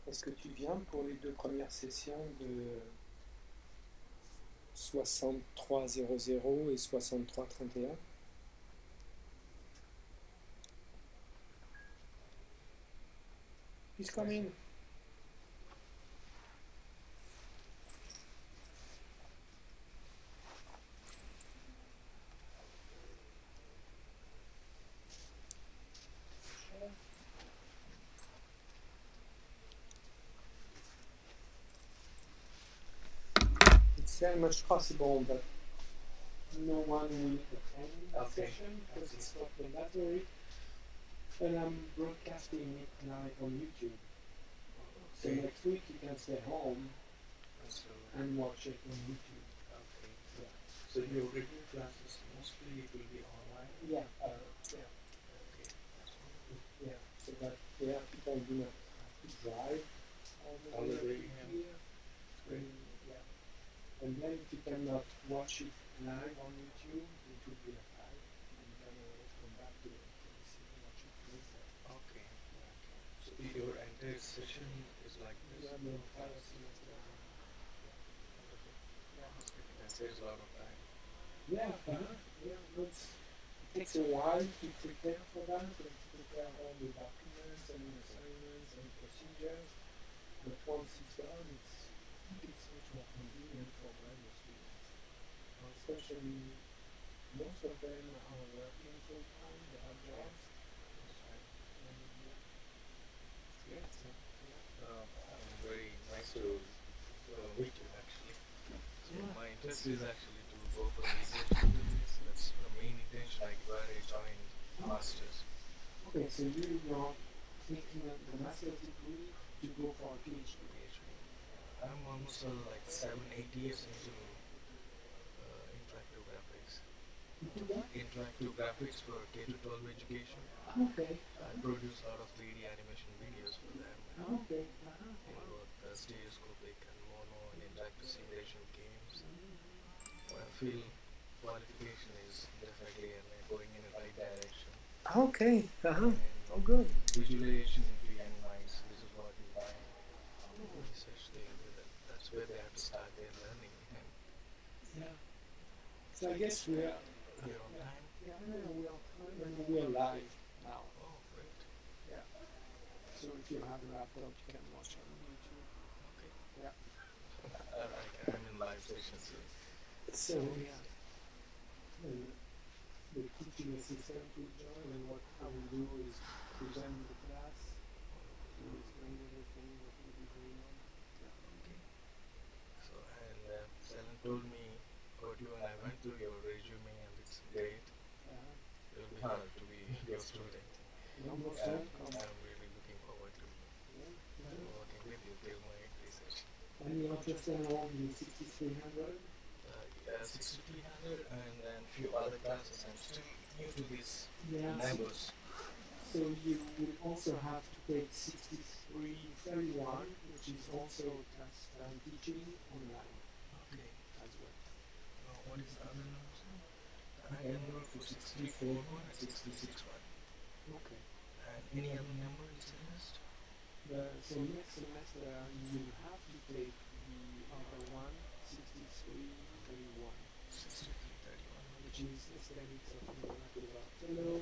Est-ce que tu viens pour les 2 premières sessions de 6300 et 6331? Please come in. It's very much possible that no one will attend the session because it's not mandatory, and I'm broadcasting it live on YouTube. So next week you can stay home and watch it on YouTube. Okay. Yeah. So your regular classes mostly it will be online? Yeah. Yeah. Okay. That's wonderful. Yeah. So that people do not have to drive all the way here. Great. Yeah. And then if you cannot watch it live on YouTube, it will be archived, and you can always come back to it and see and watch it later. Okay. So your entire session is like this? Yeah, the entire semester. Yeah, that saves a lot of time. Yeah, it takes a while to prepare for that and to prepare all the documents and the assignments and procedures. But once it's done, it's much more convenient for graduate students. Especially, most of them are working full time, they have jobs. That's right. And, Great. Very nice to meet you actually. So my interest is actually to go for research into this. That's the main intention where I joined masters. okay, so you're taking the master's degree to go for a PhD. I'm almost like 7-8 years into interactive graphics. Into what? Interactive graphics for K-12 education. Okay. I produce a lot of 3D animation videos for them. Okay. In both stereoscopic and mono and interactive simulation games. I feel qualification is definitely going in the right direction. Okay. And Oh, good. visualization into young minds. This is what my research thing with it. That's where they have to start their learning. And Yeah. So I guess we are. you're on time. Yeah, we are time and we are live now. Oh, great. Yeah. So if you have a laptop, you can watch on YouTube. Okay. Yeah. I'm in live session, So yeah. And the teaching assistant will join, and what I will do is present the class, to explain everything what will be going on. Okay. So, and Selen told me about you, and I went through your resume, and it's great. It will be hard to be your student. You're most And welcome. I'm really looking forward to working with you till my research. And you're just enrolled in 6300? 6300 and then few other classes. I'm still new to these numbers. So you will also have to take 6331, which is also test and teaching online Okay. as well. What is the other numbers? I enrolled for 6341 and 631. Okay. And any other number is the list? So next semester you have to take the other one, 6331, 6331. which is aesthetics of interactive art. Hello.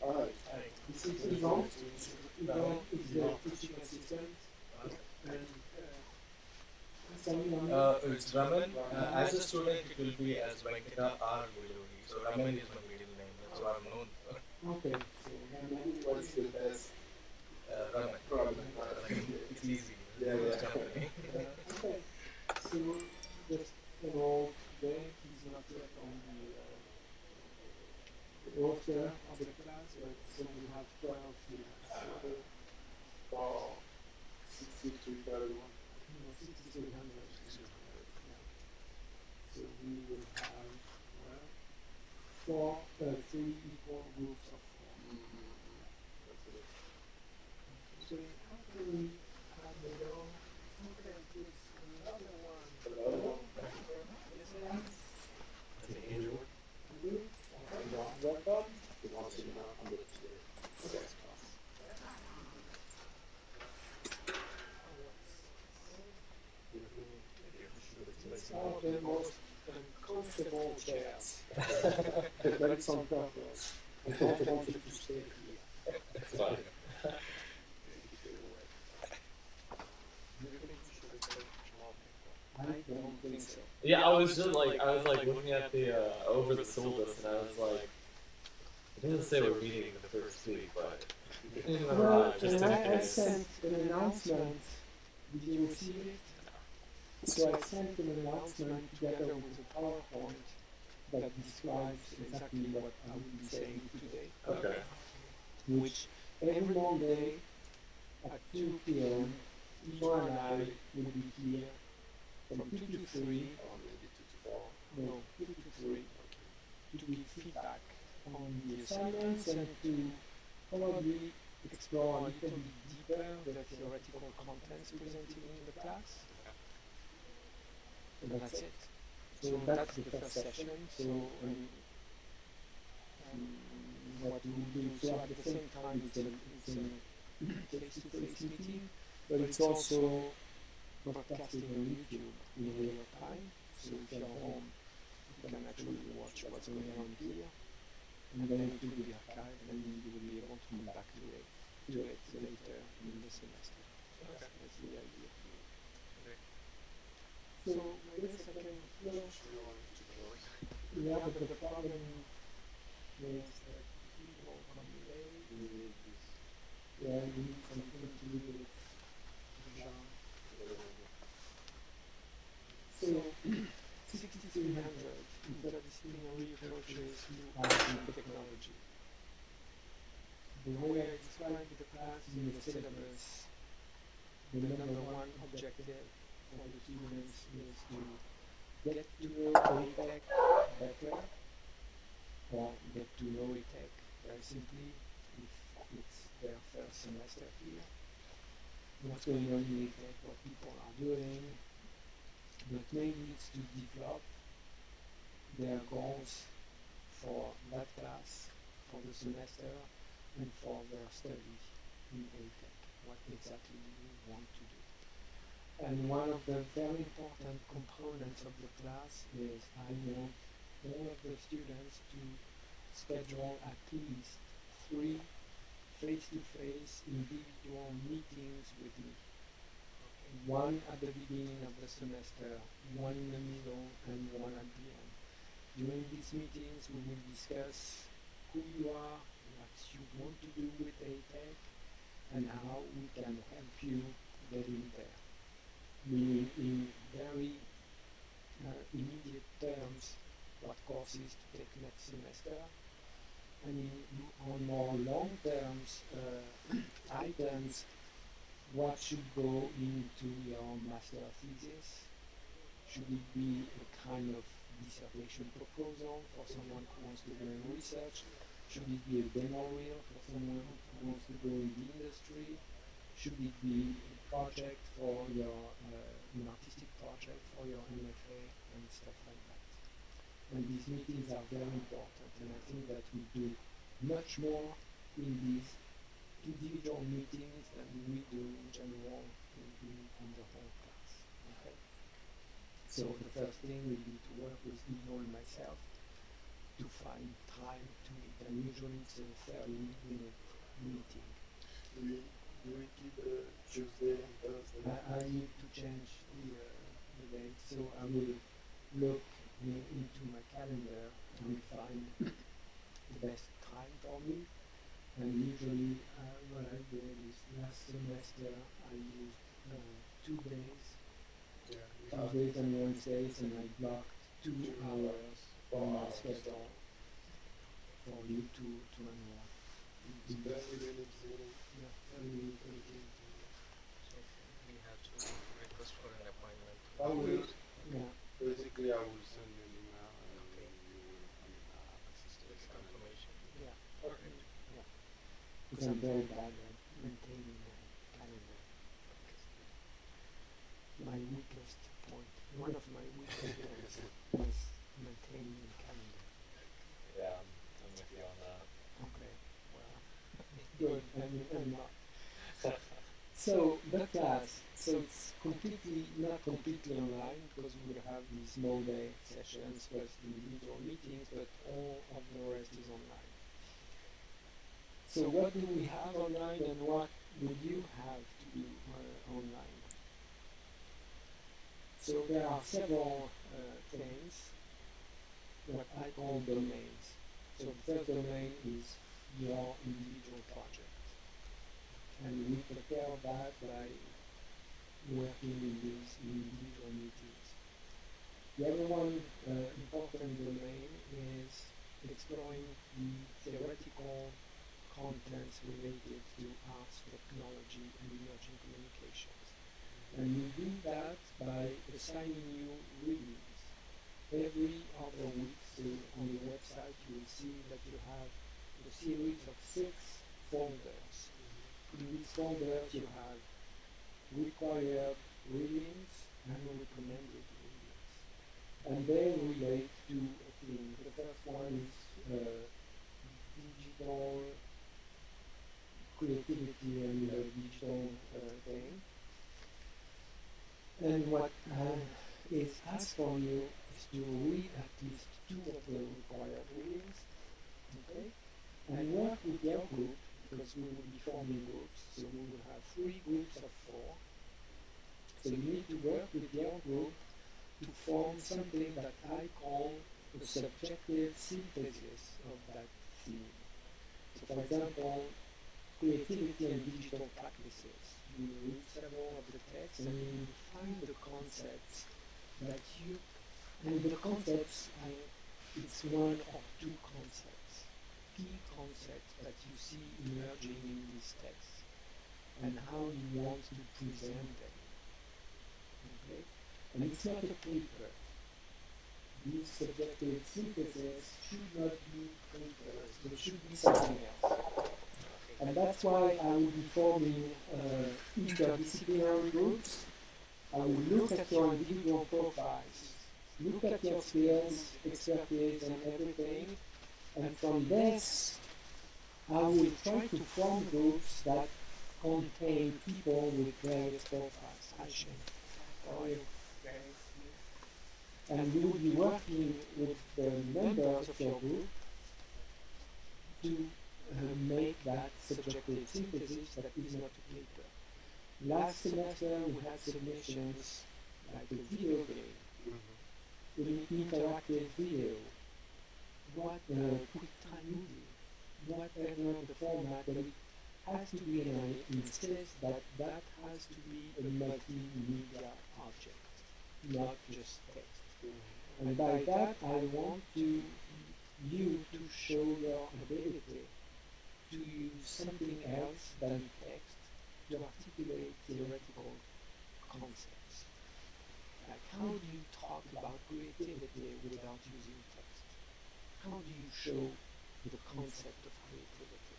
Hi. This is Yvonne. Yvonne is the teaching assistant. And It's Raman. As a student, it will be as Venkata or Viluri. So Raman is my middle name. That's what I'm known for. okay, so What's the best? Raman. It's easy. Yeah. Company. okay. So just enrolled today. He's not yet on the roster of the class, but so we have 12 students. Oh, 6331. 6300. Yeah. So we will have three equal groups of 4. That's it. So how can we have the go? Okay, please, another one. Hello. You? Okay. Welcome. He wants to know under the most uncomfortable chairs. But it's on purpose. I don't want you to stay here. It's fine. Do you think we should encourage more people? I don't think so. Yeah, I was like looking at the over the syllabus, and I was like, it doesn't say we're meeting the first week, but Well, just in and I case. sent an announcement. Did you receive it? So I sent an announcement together with a PowerPoint that describes exactly what I will be saying today. Okay. Which every Monday at 2 p.m. Ivan and I will be here from 2 to 3, Or maybe 2 to 4. no, 2 to 3, to give feedback on the assignments and to probably explore a little bit deeper the theoretical contents presented in the class. And that's it. So that's the first session. So what we will do, so at the same time it's a face-to-face meeting, but it's also broadcasting on YouTube in real time. So if you're home, you can actually watch what's going on here, and then it will be archived, and you will be able to come back to it later in the semester. That's the idea. Okay. So I guess I can. Well, yeah, but the problem is that people come late. Yeah, you need something to do with Jean. So 6300 interdisciplinary approaches to art and technology. The way I described the class in the syllabus, the number one objective for the students is to get to know ATEC better, or get to know ATEC very simply if it's their first semester here. What's going on in ATEC, what people are doing, but mainly it's to develop their goals for that class, for the semester, and for their study in ATEC, what exactly you want to do. And one of the very important components of the class is I want all of the students to schedule at least 3 face-to-face individual meetings with me. One at the beginning of the semester, one in the middle, and one at the end. During these meetings, we will discuss who you are, what you want to do with ATEC, and how we can help you get in there. Meaning in very immediate terms, what courses to take next semester, and on more long terms items, what should go into your master thesis? Should it be a kind of dissertation proposal for someone who wants to go in research? Should it be a demo reel for someone who wants to go in the industry? Should it be a project for your, an artistic project for your MFA and stuff like that? And these meetings are very important, and I think that we do much more in these individual meetings than we do in general in the whole class. Okay? So the first thing we need to work with Ivo and myself to find time to meet, and usually it's a 30-minute meeting. Do we keep Tuesday and Thursday? I need to change the date, so I will look into my calendar and find the best time for me. And usually what I did is last semester I used 2 days, Yeah. Tuesdays and Wednesdays, and I blocked 2 hours for my schedule for you to enroll. It's very minutes. Yeah, 30 minutes. So we have to request for an appointment. I will, Yeah. basically, I will send you an email and Okay. you will, access to With the calendar. confirmation. Yeah. Okay. Because I'm very bad at maintaining my calendar. My weakest point, one of my weakest points is maintaining the calendar. Yeah, I'm with you on that. Okay, well, good, and not. So the class, so it's completely not completely online because we will have these small day sessions plus individual meetings, but all of the rest is online. So what do we have online and what would you have to do online? So there are several things, what I call domains. So the first domain is your individual project. And we take care of that by working in these individual meetings. The other one important domain is exploring the theoretical contents related to arts, technology, and emerging communications. And you do that by assigning you readings. Every other week, so on the website, you will see that you have a series of 6 folders. In these folders, you have required readings and recommended readings. And they relate to a theme. The first one is digital creativity and digital thing. And what is asked from you is to read at least 2 of the required readings, okay? And work with your group, because we will be forming groups, so we will have 3 groups of 4. So you need to work with your group to form something that I call a subjective synthesis of that theme. So for example, creativity and digital practices. You read several of the texts and you find the concepts that you, and the concepts, it's one or 2 concepts, key concepts that you see emerging in these texts and how you want to present them. Okay? And it's not a paper. These subjective syntheses should not be papers, they should be something else. And that's why I will be forming interdisciplinary groups. I will look at your individual profiles, look at your skills, expertise, and everything. And from this, I will try to form groups that contain people with various profiles. Hi, Shane. How are you? And you will be working with the members of your group to make that subjective synthesis that is not a paper. Last semester we had submissions like a video game, an interactive video, what quick time movie, whatever the format, but it has to be, and I insist that that has to be a multimedia object, not just text. And by that I want you to show your ability to use something else than text to articulate theoretical concepts. Like how do you talk about creativity without using text? How do you show the concept of creativity?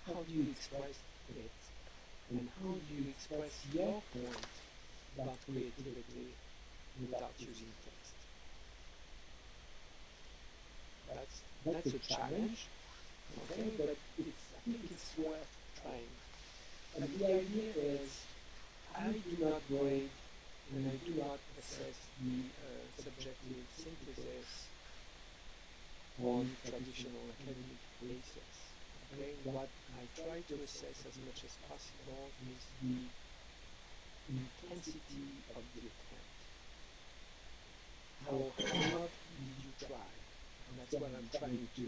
How do you express it? And how do you express your point about creativity without using text? That's a challenge, okay, but I think it's worth trying. And the idea is, I do not grade and I do not assess the subjective synthesis on traditional academic basis. Okay, what I try to assess as much as possible is the intensity of the attempt. How hard did you try? And that's what I'm trying to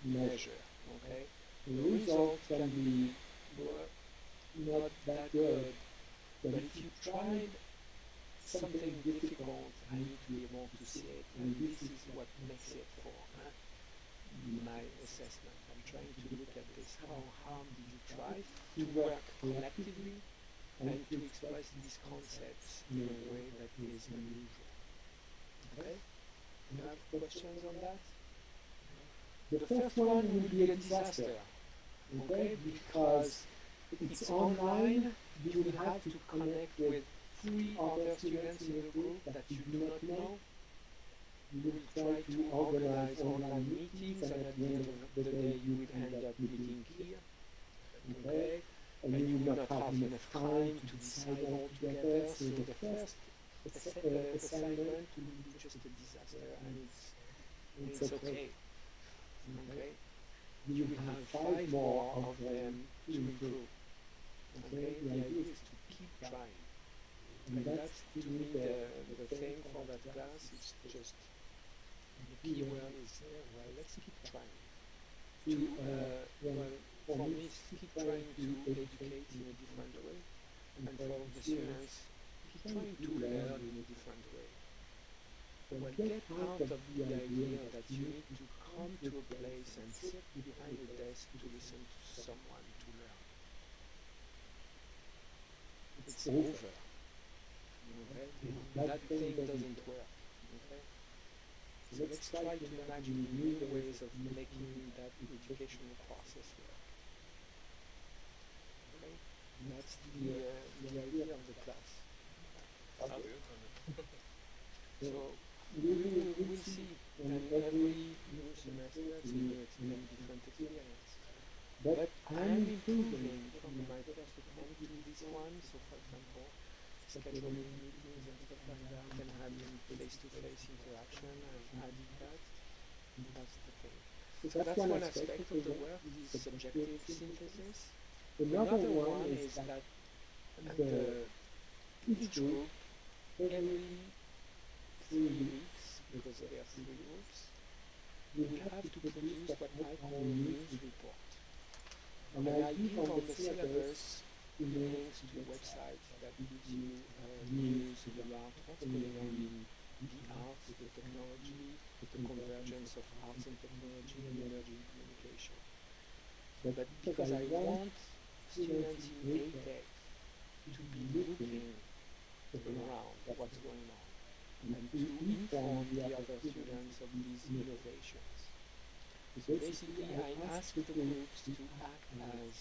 measure. Okay, the result can be not that good, but if you tried something difficult, I need to be able to see it, and this is what makes it for my assessment. I'm trying to look at this. How hard did you try to work collectively and to express these concepts in a way that is unusual? Okay? You have questions on that? The first one will be a disaster, okay? Because it's online, you will have to connect with 3 other students in the group that you do not know. You will try to organize online meetings, and at the end of the day, you will end up meeting here, okay? And you not have enough time to decide all together. So the first assignment will be just a disaster, and it's okay. Okay, you will have 5 more of them to improve. Okay, the idea is to keep trying, and that's to me the thing for that class. It's just the key word is well, let's keep trying. Well, for me, it's keep trying to educate in a different way, and for the students, keep trying to learn in a different way. Well, get out of the idea that you need to come to a place and sit behind a desk to listen to someone to learn. It's over. Okay? That thing doesn't work. Okay? So let's try to imagine new ways of making that educational process work. Okay? That's the idea of the class. Sounds good. So we'll see, and every new semester it's a different experience. But I'm improving from my first attempt to this one. So, for example, scheduling meetings and stuff like that, and having face-to-face interaction, and adding that. That's the thing. So that's one aspect of the work, this subjective synthesis. Another one is that each group, every 3 weeks, because there are 3 groups, we have to produce what I call news report. And I give on the syllabus links to websites that gives you news about what's going on in the arts, the technology, the convergence of arts and technology and emerging communication. But because I want students in ATEC to be looking around what's going on and to inform the other students of these innovations. So basically, I ask the groups to act as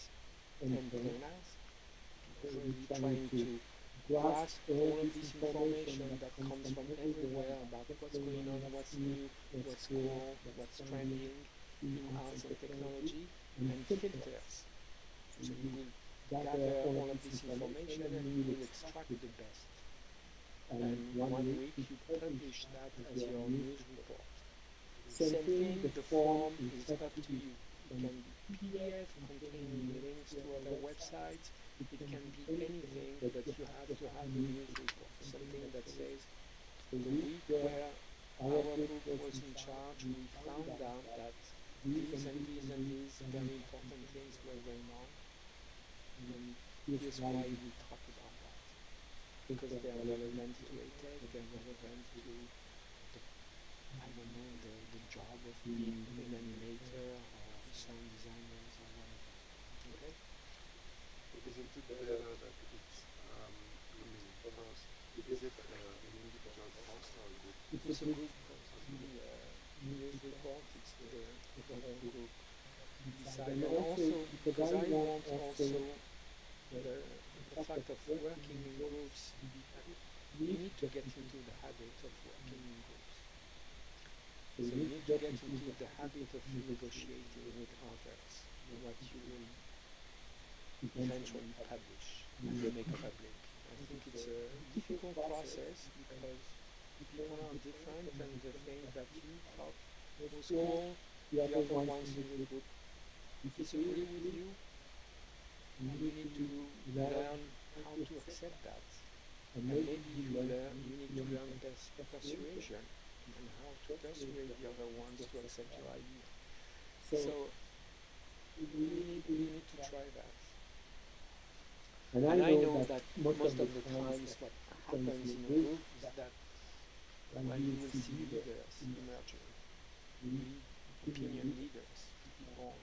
antennas, really trying to grasp all of this information that comes from everywhere about what's going on, what's new, what's cool, what's trending in arts and technology, and filters. So you will gather all of this information and you will extract the best. And 1 week you publish that as your news report. Same thing, the form is up to you. It can be PDF containing links to other websites. It can be anything, but you have to have a news report. Something that says, the week where our group was in charge, we found out that these and these and these very important things were going on. And here's why we talk about that. Because they're relevant to ATEC, they're relevant to the job of being an animator or sound designers or whatever. Okay? Isn't it better that it's, first, is it an individual post or a group? It's a group post. The news report, it's the whole group. And also, because I want also the fact of working in groups, you need to get into the habit of working in groups. So you need to get into the habit of negotiating with others what you will eventually publish and make public. I think it's a difficult process because people are different, and the things that you thought was cool, the other ones in the group disagree with you, and you need to learn how to accept that. And maybe you need to learn persuasion and how to persuade the other ones to accept your idea. So we need to try that. And I know that most of the times what happens in a group is that you will see leaders emerging, opinion leaders, people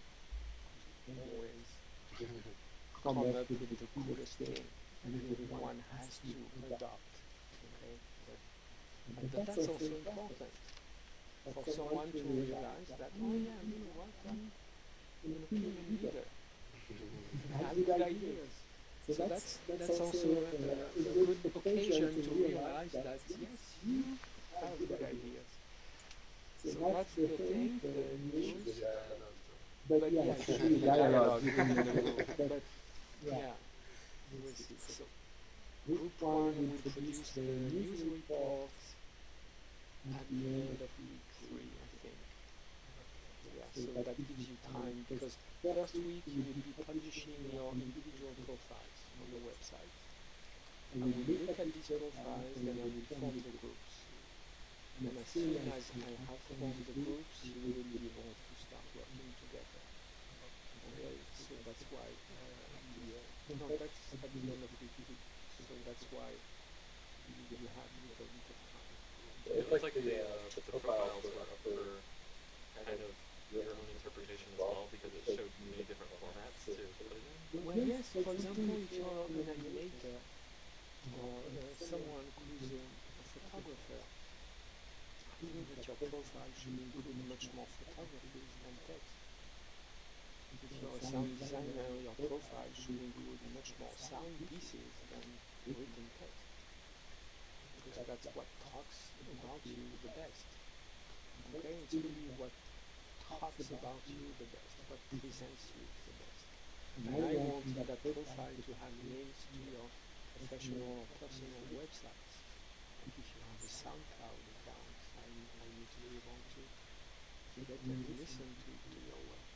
always come up with the coolest thing, and everyone has to adopt. Okay? But that's also important for someone to realize that, oh yeah, you know what, I'm an opinion leader. I have good ideas. So that's also a good occasion to realize that, yes, you have good ideas. So that's the thing, the news. But yeah, it should be dialogue within the group. But yeah, processes. So group one will produce the news reports at the end of week 3, I think. Yeah, so that gives you time, because first week you will be publishing your individual profiles on the website. I will look at these profiles, then I will form the groups. And as soon as I have formed the groups, you will be able to start working together. Okay, so that's why no, that's at the end of week 2. So that's why you have a little bit of time. It's like the profiles were up for kind of your own interpretation as well, because it showed many different formats to put it in. Well, yes, for example, if you're an animator or someone who's a photographer, I think that your profile should include much more photographies than text. If you're a sound designer, your profile should include much more sound pieces than written text, because that's what talks about you the best. Okay, it's really what talks about you the best, what presents you the best. And I want that profile to have links to your professional or personal websites. Like if you have a SoundCloud account, I need to be able to get and listen to your work.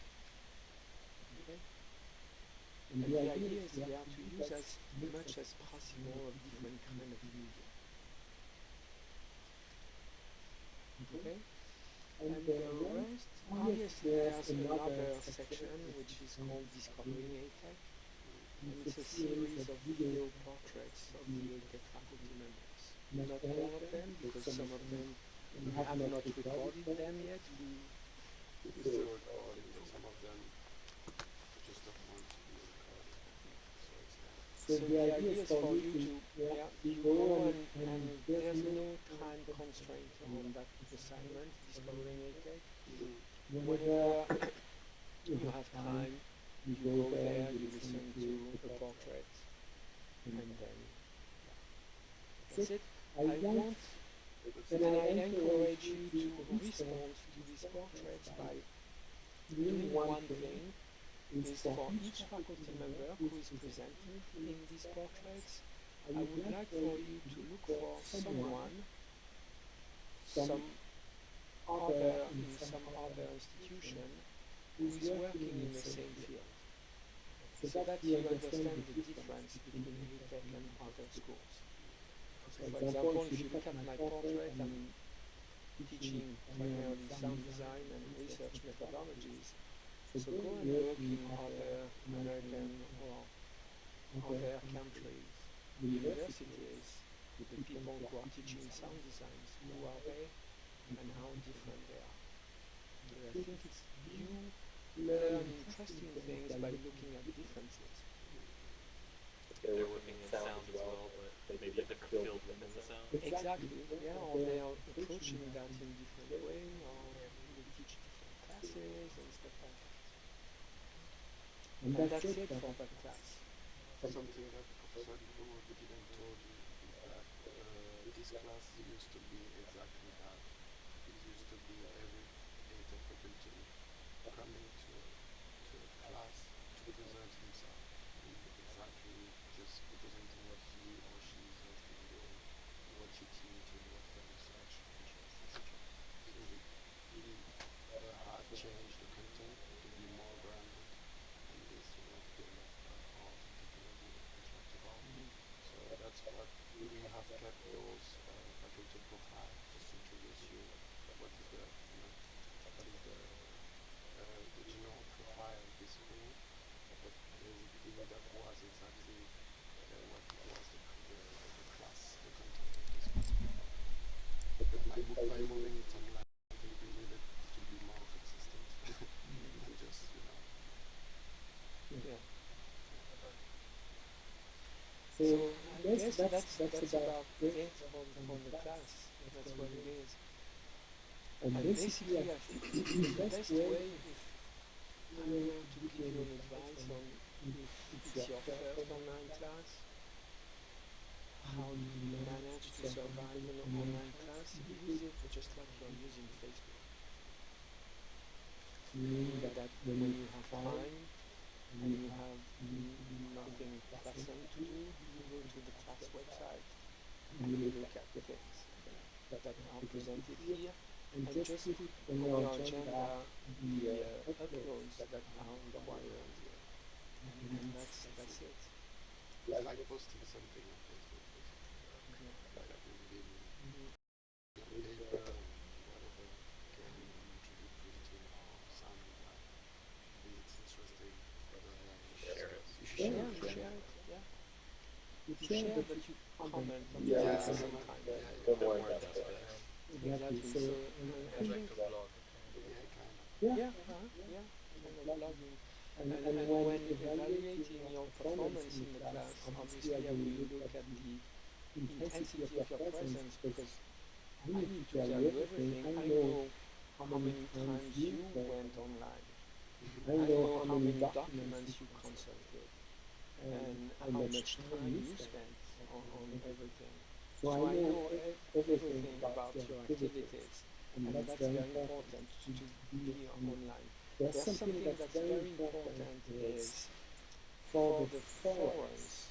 Okay? And the idea is there to use as much as possible of different kind of media. Okay? And the rest, yes, there's another section which is called Discovering ATEC. And it's a series of video portraits of the ATEC faculty members. Not all of them, because some of them we have not recorded them yet. We're still recording, but some of them just don't want to be recorded. So it's So the idea is for you to, you go and there's no time constraint on that assignment, Discovering ATEC. Whenever you have time, you go there, you listen to the portrait, and then that's it. I want, and I encourage you to respond to these portraits by doing one thing, is for each faculty member who is presenting in these portraits, I would like for you to look for someone, some other in some other institution who is working in the same field, so that you understand the difference between ATEC and other schools. So for example, if you look at my portrait, I'm teaching primarily sound design and research methodologies. So go and look in other American or other countries, universities, the people who are teaching sound designs, who are they and how different they are. So I think it's, you learn interesting things by looking at differences. They're working in sound as well, but maybe a different field within the sound. Exactly, yeah, or they are approaching that in different way, or they teach different classes and stuff like that. And that's it for that class. something that Professor Dufour didn't told you is that this class used to be exactly that. It used to be every ATEC faculty coming to a class to present himself and exactly just representing what he or she has been doing, what you teach and what the research interest, etc. So we had changed the content to be more grounded in this, field of art and technology and interactive art. So that's what we have kept those faculty profile, just to introduce you what is the general profile of this school, but basically that was exactly what was the class, the content of this class. But by moving it online, I think we needed to be more consistent and just, Yeah. So I guess that's about it for the class. That's what it is. And basically, I think the best way, if I were to give you an advice on if it's your first online class, how do you manage to survive an online class? Use it just like you're using Facebook. Meaning that when you have time, and you have nothing pleasant to do, you go to the class website and you look at things that are presented here, and just put on your agenda the uploads that are required here, and that's it. It's like posting something on Facebook, basically. Yeah. Like reading Mhm. a paper on whatever game you introduce printing or something like. I think it's interesting for the Share it. if you Yeah, share you it. share it. Yeah, you share, but you comment on it Yeah, at the same time. yeah, A yeah, bit more in-depth with it. Exactly. So I think Interactive blog, kind of. yeah, kind of. yeah, yeah, kind of blogging. And when evaluating your performance in the class, obviously I will look at the intensity of your presence, because I need to tell you everything. I know how many times you went online. I know how many documents you consulted and how much time you spent on everything. So I know everything about your activities, and that's very important to be online. There's something that's very important is for the forums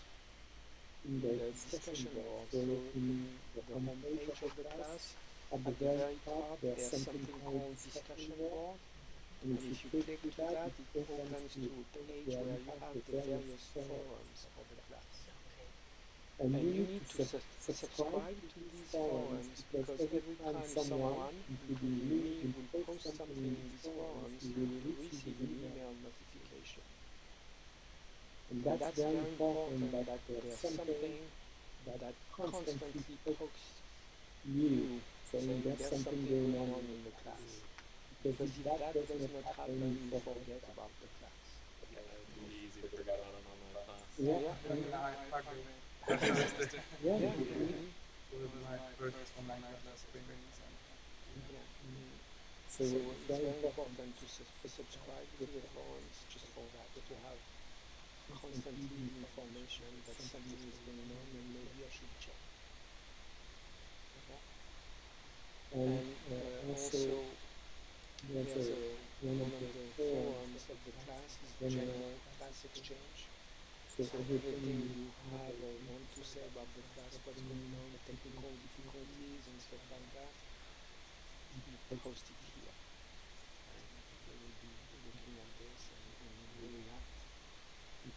in the discussion board. So in the home page of the class, at the very top, there's something called discussion board. And if you click to that, it opens to a page where you have the various forums for the class. And you need to subscribe to these forums, because every time someone, including me, will post something in these forums, you will receive an email notification. And that's very important, that there's something that constantly pokes you, saying there's something going on in the class. Because if that does not happen, you forget about the class. Yeah, it can be easy to forget about an online class. Yeah, I agree. yeah, Yeah. mhm, It was my first online class experience, and yeah. Mhm. So it's very important to subscribe to the forums just for that, to have constantly the information that something is going on and maybe I should check. Yeah. And also there's one of the forums of the class is general class exchange. So everything you have or want to say about the class, what's going on, technical difficulties and stuff like that, you post it here. And we will be looking at this, and we'll react if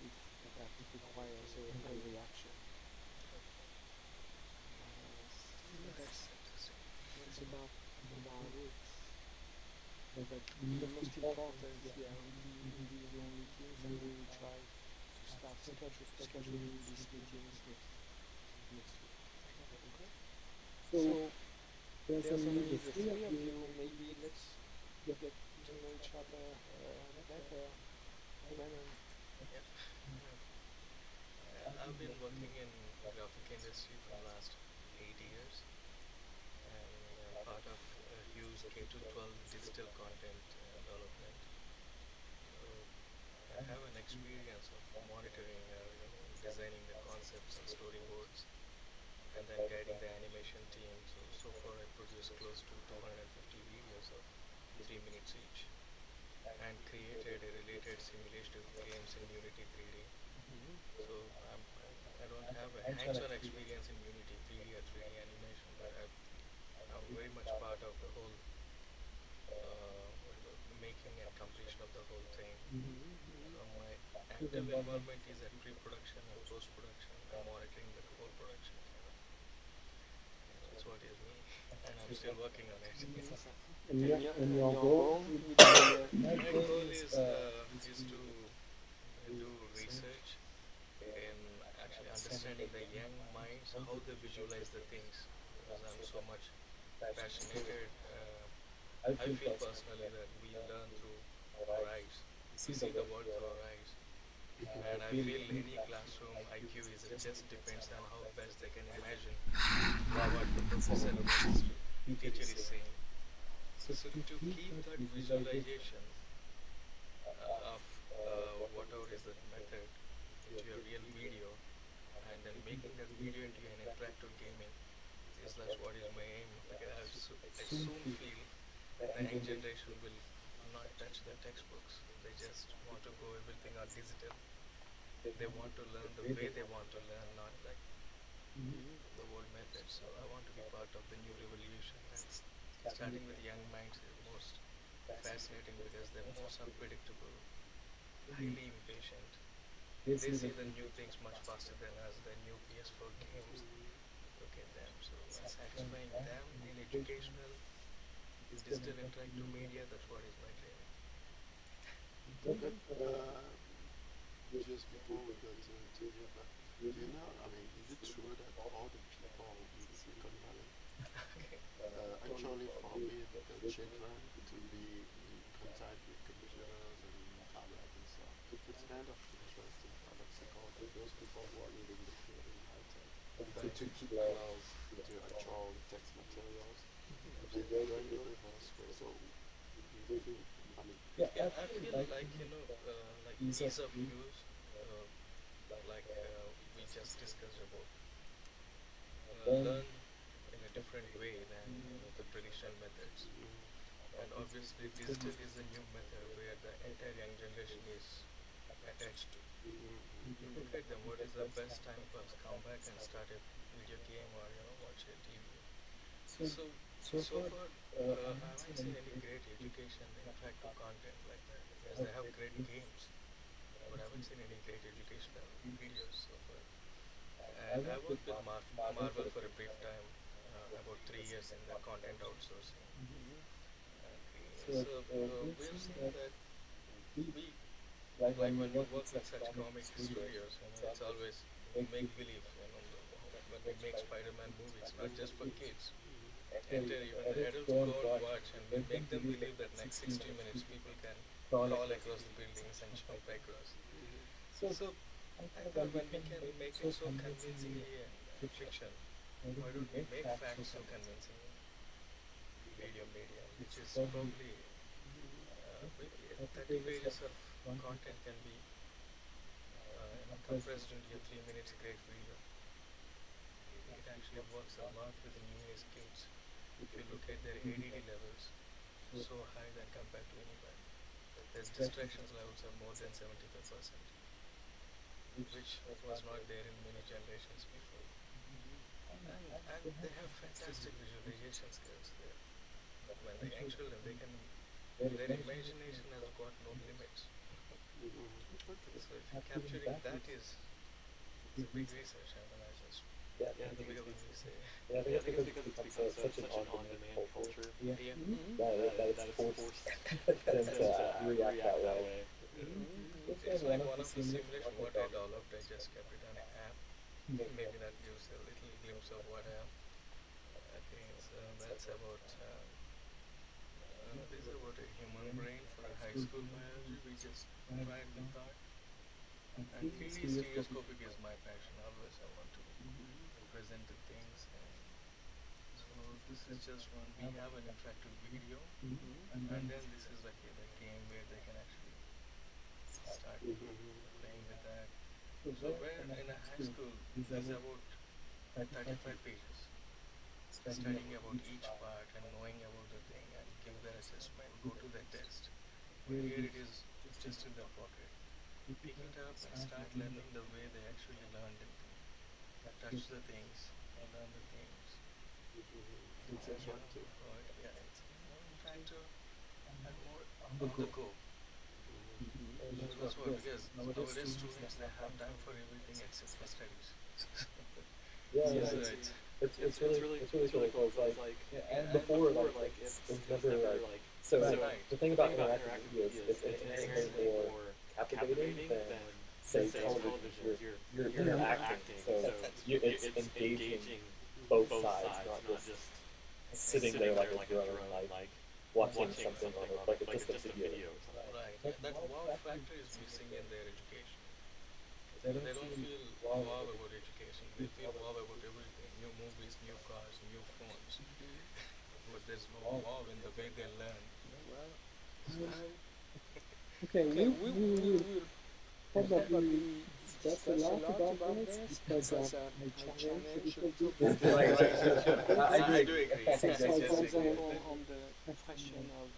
that requires a reaction. What else? That's about it. But the most important, yeah, these are the only things, and we will try to start scheduling these meetings next week. Okay. So there's only the three of you. Maybe let's get to know each other better. Lennon. yeah. I've been working in graphic industry from last 8 years, and I'm part of a huge K to 12 digital content development. So I have an experience of monitoring, designing the concepts and storyboards, and then guiding the animation team. So far I produced close to 250 videos of 3 minutes each, and created a related simulated games in Unity 3D. Mhm. So I don't have a hands-on experience in Unity 3D or 3D animation, but I'm very much part of the whole making and completion of the whole thing. Mhm. Mhm. So my active involvement is at pre-production and post-production and monitoring the whole production. Kind of. That's what is me, and I'm still working on it. And your goal would be My goal is to do research in actually understanding the young minds, how they visualize the things, because I'm so much passionate. I feel personally that we learn through our eyes. We see the world through our eyes. And I feel any classroom IQ is, it just depends on how best they can imagine what the professor or the teacher is saying. So to keep that visualization of whatever is that method into a real video, and then making that video into an interactive gaming, is that's what is my aim. Because I soon feel the young generation will not touch the textbooks. They just want to go everything on digital. They want to learn the way they want to learn, not like the old method. So I want to be part of the new revolution. And starting with young minds is most fascinating because they're most unpredictable, highly impatient. They see the new things much faster than us, the new PS4 games. Look at them. So satisfying them in educational, digital interactive media, that's what is my dream. But just before we go to you, but do you know? I mean, is it true that all the people in Silicon Valley Okay. actually forbid the children to be in contact with computers and tablets and stuff? It's kind of interesting, paradoxical that those people who are leading the field in high tech to keep close to actual text materials, they're going the reverse way. So, do you think? I mean, Yeah, I feel like like ease of use, uh, like we just discussed about, learn in a different way than the traditional methods. And obviously, digital is a new method where the entire young generation is attached to. You look at them, what is the best time pass? Come back and start a video game or watch a TV. So far, I haven't seen any great education interactive content like that. Yes, they have great games, but I haven't seen any great educational videos so far. And I worked with Marvel for a brief time, about 3 years in the content outsourcing. Okay, so we have seen that we like when we work with such comic studios, it's always make believe. When we make Spider-Man movies, not just for kids, enter even the adults go and watch, and we make them believe that next 60 minutes people can crawl across the buildings and jump across. So I thought when we can make it so convincingly fiction, why don't we make facts so convincing in video medium, which is probably maybe 30 pages of content can be compressed into a 3 minutes great video. It actually works a lot with the newest kids. If you look at their ADD levels, so high than compared to anybody. Their distractions levels are more than 75%, which was not there in many generations before. And they have fantastic visualization skills there. When the young children, their imagination has got no limits. So if you're capturing that is, it's a big research. I mean, I just Yeah, I think it's blatantly say, yeah, I think it's because it's become such an on-demand culture. yeah. That it's forced them to react that way. It's like one of the simulation what I developed. I just kept it on an app. Maybe that gives a little glimpse of what I am. Okay, so that's about. This is about a human brain for a high school biology. We just tried the thought. And 3D stereoscopic is my passion. Always I want to present the things. And so this is just one. We have an interactive video, and then this is like the game where they can actually start playing with that. So where in a high school is about 35 pages, studying about each part and knowing about the thing and give their assessment, go to the test. But here it is just in their pocket. Pick it up and start learning the way they actually learned it. Touch the things, learn the things. it's attractive. Yeah, it's interactive and more on the go. So that's why, because nowadays students they have time for everything except for studies. Yeah, So yeah, it's it's really cool. It's like and before like it's never like so Right. the thing about interactive videos it's inherently more captivating than say television. You're interacting, so it's engaging both sides, not just sitting there like a drone, like watching something on like just a video. Right. That wow factor is missing in their education. They don't feel wow about education. They feel wow about everything. New movies, new cars, new phones. But there's no wow in the way they learn. Well, okay, we will probably discuss a lot about this because I challenge a little bit. Right. I I do agree. For Yes, example, agree. on the question of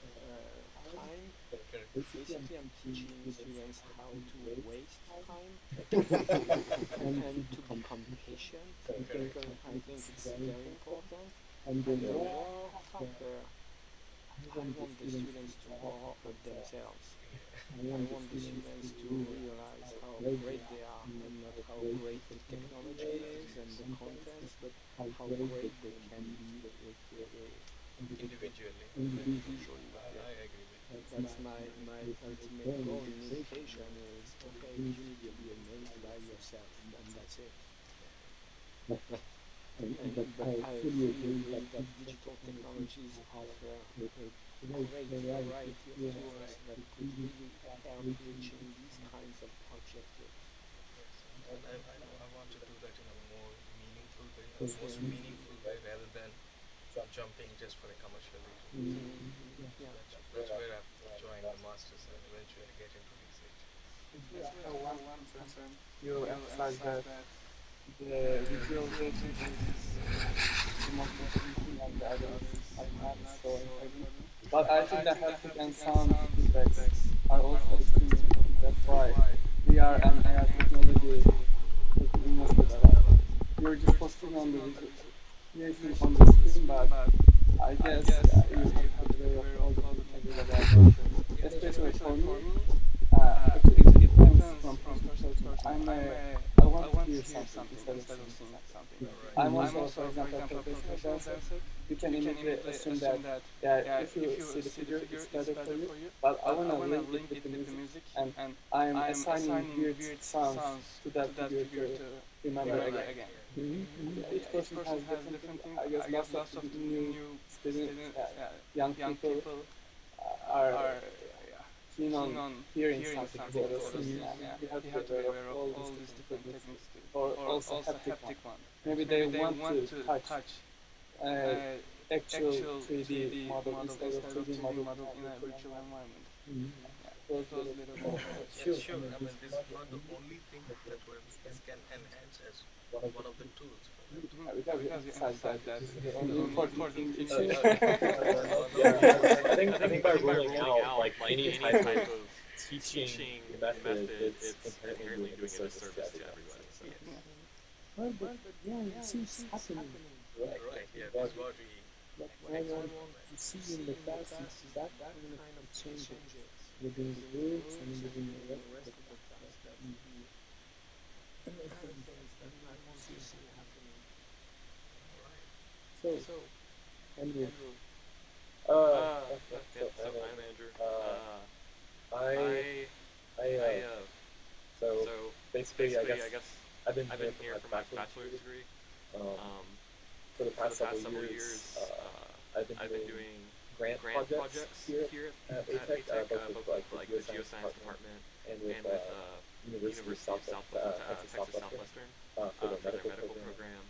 time, basically I'm teaching students how to waste time and to become patient because I think it's very important. And the wow factor, I want the students to wow at themselves. I want the students to realize how great they are and not how great the technology is and the contents, but how great they can be Individually. individually. Yeah. I agree with you. That's my ultimate goal in education is okay, you need to be amazed by yourself and that's it. But I fully agree that digital technologies offer a great variety of tools that could really help reaching these kinds of objectives. Yes, and I want to do that in a more meaningful way, a most meaningful way, rather than jumping just for a commercial reason. Yeah. That's where I've joined the masters and eventually get into research. Yes, we have one concern. You emphasize that the visual basic is the most important thing and the others are not so important. But I think the haptic and sound feedbacks are also extremely important. That's why we are an AI technology invested a lot. You're just focusing on the visualization on the screen, but I guess you have to be aware of all the things about it. Especially for me, actually it depends from person to person. I want to hear something instead of seeing something. I'm also, for example, a professional dancer. You can immediately assume that, yeah, if you see the figure, it's better for you. But I want to link it with the music, and I'm assigning weird sounds to that figure to remember again. Each person has different things. I guess lots of the new students, young people are keen on hearing something instead of seeing. You have to be aware of all these different techniques, or also haptic one. Maybe they want to touch actual 3D model instead of 2D model in a virtual environment. Those little Yeah, sure. I mean, this is not the only thing that this can enhance as one of the tools for that. because you emphasize that this is the only important thing to No, do. I think by ruling out like any type of teaching method, it's inherently doing a disservice to everybody. So. Yes. Well, but yeah, it seems happening. Right. Yeah. That's what we What I want to see in the class is that kind of exchanges within the groups and within the rest of the class. That's the things that I want to see happening. So, Andrew, Yep. So I'm Andrew. I so basically I guess I've been here for my bachelor's degree. For the past several years, I've been doing grant projects here at ATEC, both with like the geoscience department and with University of Texas Southwestern for their medical program.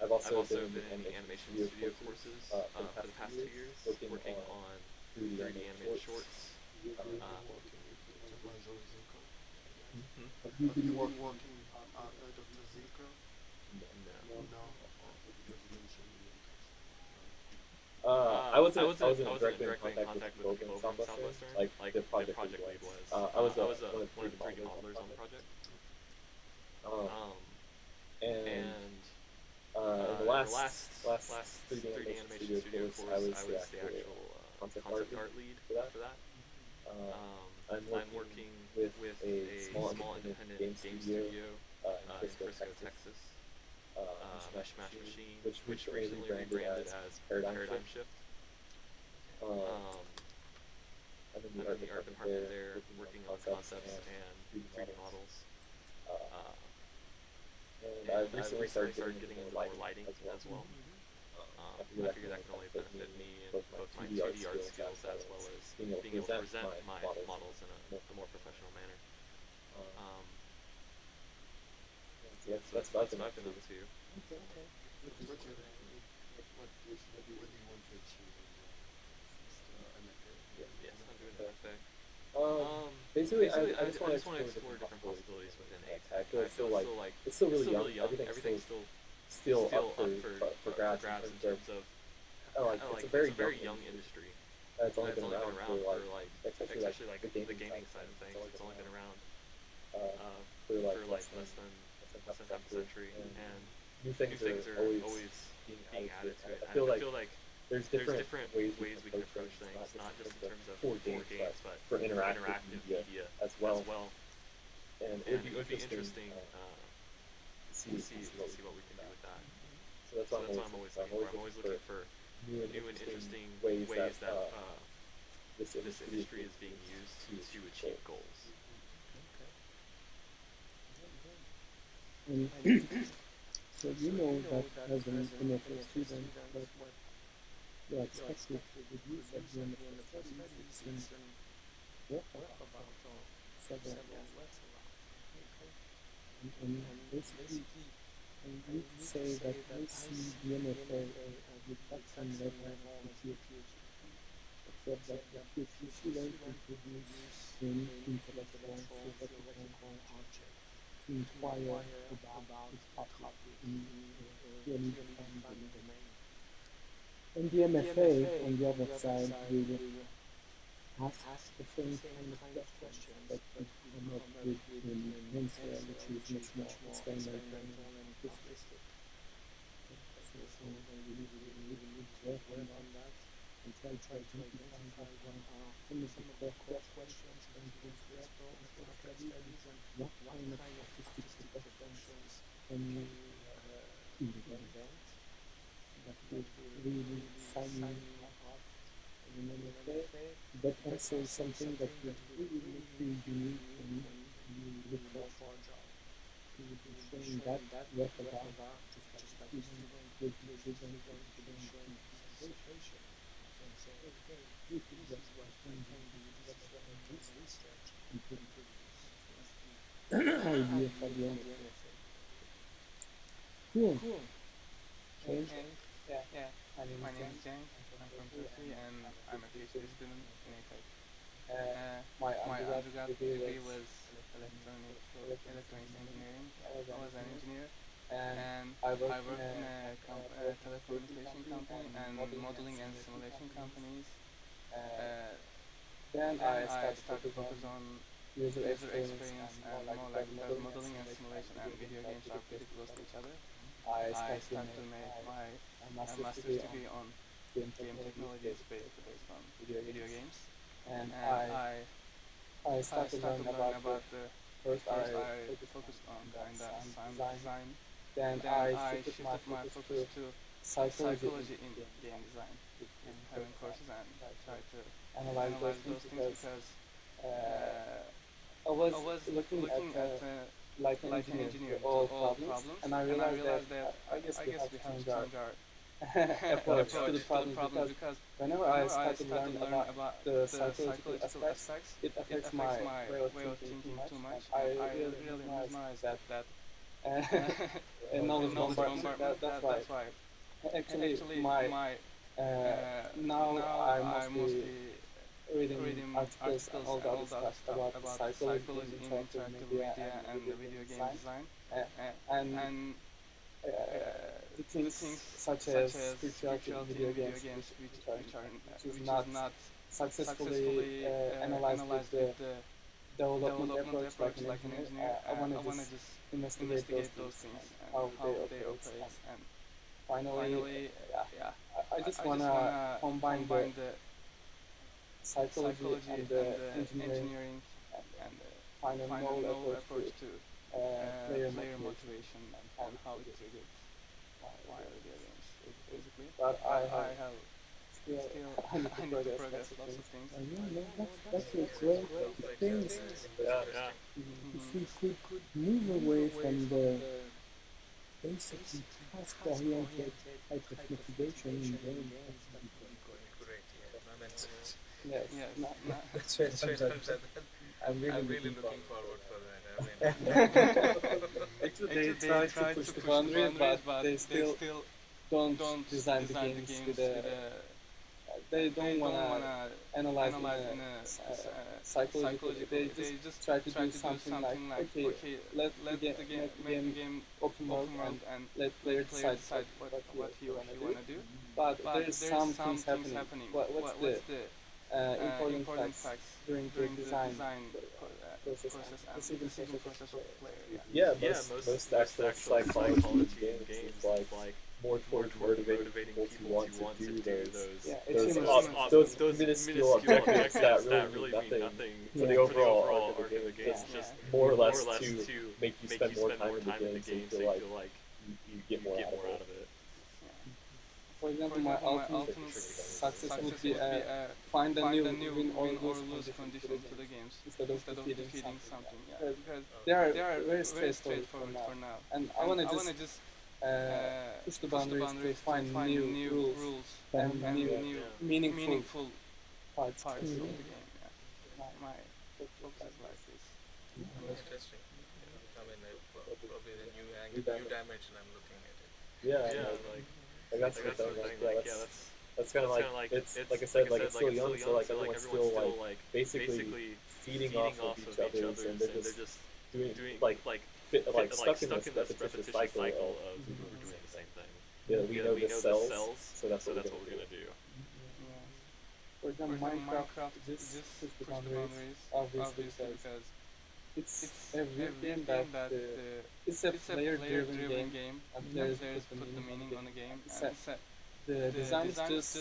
I've also been in the animation studio courses for the past 2 years, working on 3D animated shorts. Have you been working on Dr. Zilko? No. No. Because you mentioned I wasn't directly in contact with people over in Southwestern. Like the project lead was. I was one of the 3D modelers on the project. And in the last 3D animation studio course, I was the actual concept art lead for that. I'm working with a small independent game studio in Frisco, Texas. Mishmash Machine, which recently rebranded as Paradigm Shift. I'm in the art department there, working on concepts and 3D models. And I've recently started getting into more lighting as well. I figure that can only benefit me in both my 2D art skills as well as being able to present my models in a more professional manner. So that's what I've been up to. okay. what do you want to achieve in MFA? Yes, I'm doing MFA. Basically, I just want to explore different possibilities within ATEC. I feel like it's still really young. Everything's still up for grabs in terms of it's a very young industry. It's only been around for like, especially like the the gaming gaming side side of of things. things. It's It's only only been been around around for like for less like than less than half a century, and and new new things things are are always always being being added added to to it. it. I And feel I like feel like there's there's different different ways we ways can we can approach approach things, things, not not just just in in terms terms of of for for games, but games, but for for interactive interactive media media as as well. well. And it And would it be would be interesting interesting to see to what we see can what do we with can do that. with that. So that's So what I'm that's what always I'm looking always for. I'm looking for. always I'm looking always for looking for new and new and interesting interesting ways ways that that this this industry industry is being used to to achieve achieve goals. goals. And so you know that as an MFA student, what you're expected to use at the end of the studies is some work about or several works about. And basically, I need to say that I see the MFA as the Jackson level of the PhD, except that the PhD students introduce in intellectual, theoretical object to inquire about a topic in a clearly defined domain. And the MFA, on the other side, will ask the same kind of questions, but we come up with an answer which is much more experimental and artistic. So we need to work on that and try to identify what are some of the core questions we want to explore after studies and what kind of artistic productions can we invent that will really sign me off as an MFA, but also something that will really make you unique when you look for a job. You will be showing that work about just like a student will be presenting showing presentation and say, okay, this is what I can do, this is what I've done research and produce. That's the idea for the MFA. Cool. James? Yeah, Yeah. my name is James. I'm from Turkey and I'm a PhD student in ATEC. My My undergrad undergrad degree degree was was electronics engineering. I I was an engineer and and I I worked worked in in a telecommunication company and modeling and simulation companies. Uh, then then I I started started focus on focus on user user experience experience and and more like because modeling and simulation and video games are pretty close to each other. I I started started to my make my master's master's degree degree on on game game technologies technologies based on video video games. games. And And I I started started learning learning about the about the first first I I focused focused on on the kinda sound sound design. design. Then Then I I shifted my shifted my focus focus to to psychology psychology in in game game design, design, with having courses courses and and try try to to analyze analyze those those things things because because uh, I I was was looking at looking at like an like an engineer to engineer to all all problems, problems, and I and I realized that realized that I guess I we guess have we to have to change our change our approach to the approach to the problems problems because because whenever I whenever I start to learn started learning about about the the psychological psychological aspects, aspects, it it affects affects my my way of thinking too much, too much, and I and I really really mesmerized mesmerized that that knowledge knowledge bombardment. bombardment. That's why That's why actually actually my my now now I I mostly mostly reading reading articles and articles all the and other all the other stuff stuff about the about psychology in psychology in interactive interactive media media and and video game video game design, design, and uh, the the things things such as such as spirituality in spirituality video in video games, games, which is which is not not successfully successfully analyzed with analyzed the with the development development approach like approach an like an engineer. engineer. I want to I want to just just investigate those investigate those things things and and how how they they operate. operate. And And finally, finally, yeah, yeah, I just I want just to wanna combine the combine the psychology psychology and the and the engineering engineering and and find a find a novel novel approach to approach to player player motivation motivation and and how how it it triggers triggers wire wire video games, basically. basically. But I But have I have still still I need to I need to progress progress lots lots of of things. things. Yeah, that's a great Sounds like thing. Yeah, yeah. If we could move away from the basically task-oriented type of motivation in games, that would be great. great, yeah. Momentum. Yes, Yes, That's right. Sometimes I'm I'm really really looking looking forward. forward for that. I mean, Actually, actually they try to push the boundaries, but they still don't don't design the design the games games with a. with a They don't wanna wanna analyze in analyze a in a psychological. psychological. They just try to try do to do something like, something like okay, let let the the make the make the game game open world and let player player decide what what he or she wanna do. But But there's there's some some things things happening. happening. What's the important Important facts facts during the during the design design process process and and decision decision process process of of the the player. player? Yeah. Yeah, most actual psychology in games is like more towards motivating people to want to do those Yeah, those it's those minuscule objectives that really mean nothing for the overall arc of the game. Just more or less to make you spend more time in the game, so you feel like you get more out of it. For example, my ultimate success would be find a Find new a new win or win or lose lose condition condition to the games instead of defeating something. Yeah. Because Because they are they are very very straightforward straightforward for now. for now. And I want to I wanna just just push the boundaries to find new rules and and new new meaningful parts parts to of the the game. game. Yeah. My focus is like this. Interesting. I mean, probably the new angle, new dimension I'm looking at it. Yeah, like that's the thing. Like, yeah, that's kind of like it's like I said, like it's still young, so like everyone's still like basically feeding off of each other's, and they're just doing like stuck in this repetitious cycle of We're doing the same thing. yeah, we know this sells, so that's what we're gonna do. Yeah. For example, Minecraft just push the boundaries, obviously, because it's every game that it's a player-driven game, and players put the meaning on the game. And the designers just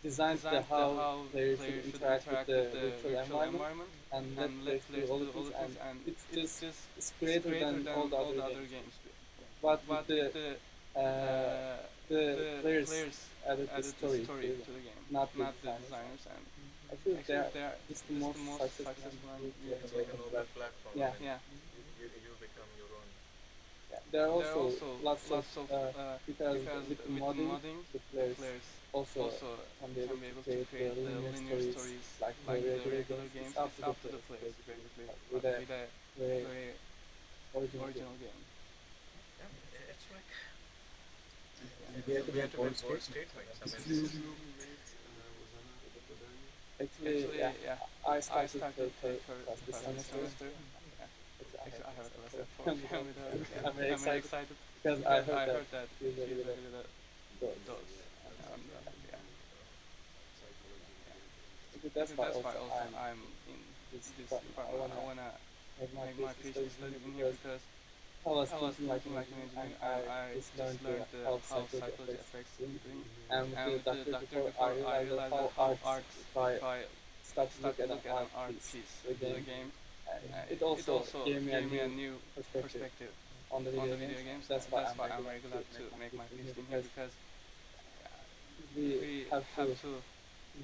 designed how players should interact with the virtual environment and let players do all the things, and it's just it's greater than all the other games. But with the players added the story to the game, not the designers. And I feel they are just the most successful and It's like an open platform. Yeah. I mean, you become your own. there are also lots of because with the modding, the players also can be able to create the linear stories like the regular games. It's up to the players basically with a very original game. Yeah, it's like We have to we have to board make board state. statements. I mean, this is Actually, yeah, I started to play first this semester. Actually, I have a lesson for I'm family though. I'm very excited because I heard that she's a really good those. Yeah. That's why That's why also also I'm in this this department. I wanna make my make my PhD PhD study in here because I was I was thinking like thinking like an an engineer, engineer. and I just learned how how psychology affects affects things. things. And with the doctor before, I realized how art, if I start to look at an art piece, the game, it also gave me a new perspective on the video games. That's why I'm very glad to make my PhD here because we have to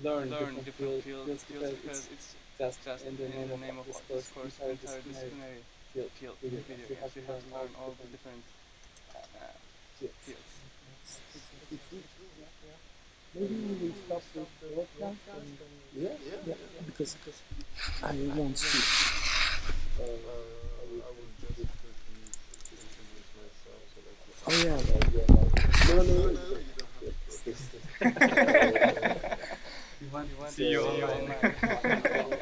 learn different fields because it's just in the name of this course, interdisciplinary field video games. You have to learn all the different fields. Maybe we stop with the podcast and yeah, because I want to. I would just quickly introduce myself so that you Oh yeah. No, you don't have to. You want See you online.